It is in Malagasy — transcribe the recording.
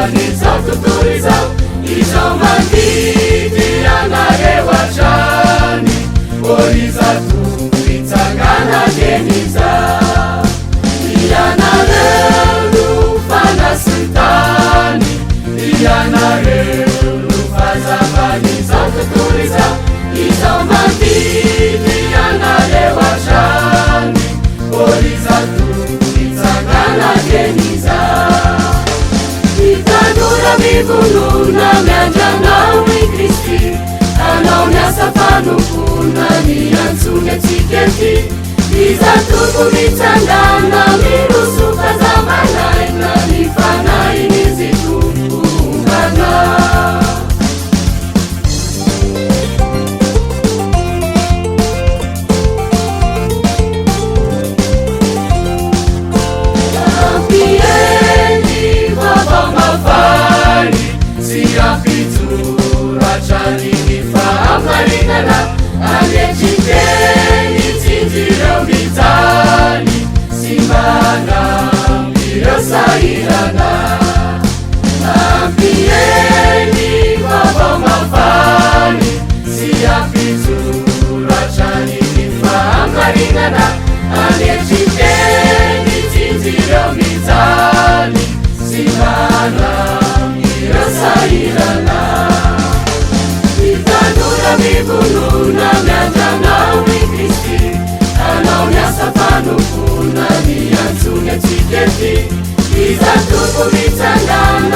izao tontolo izao izao mandidy ianareho atrany orizato fitsangana geniza ianareo no fanasitany ianareo no fazavany izao tontolo izao izao mandidy ianareho atrany orizato fitsangana geniza itanora mivonona miandranao i Kristy anao miasa fanompoana miantsony atsika ty iza tompo mitsangana miroso fazamalaina mifanain'izy tompombana Rachani mifaamarinana alejiteni tindireo mitani simana mbireo sairana ampieni vavao mafani siafitu rachani mifaamarinana alejiteni tindireo mitani simana mbireo sairana mivununa miandranao i Kristy anao miasa fanompoana miantsony atsika ty iza tompo mitsangana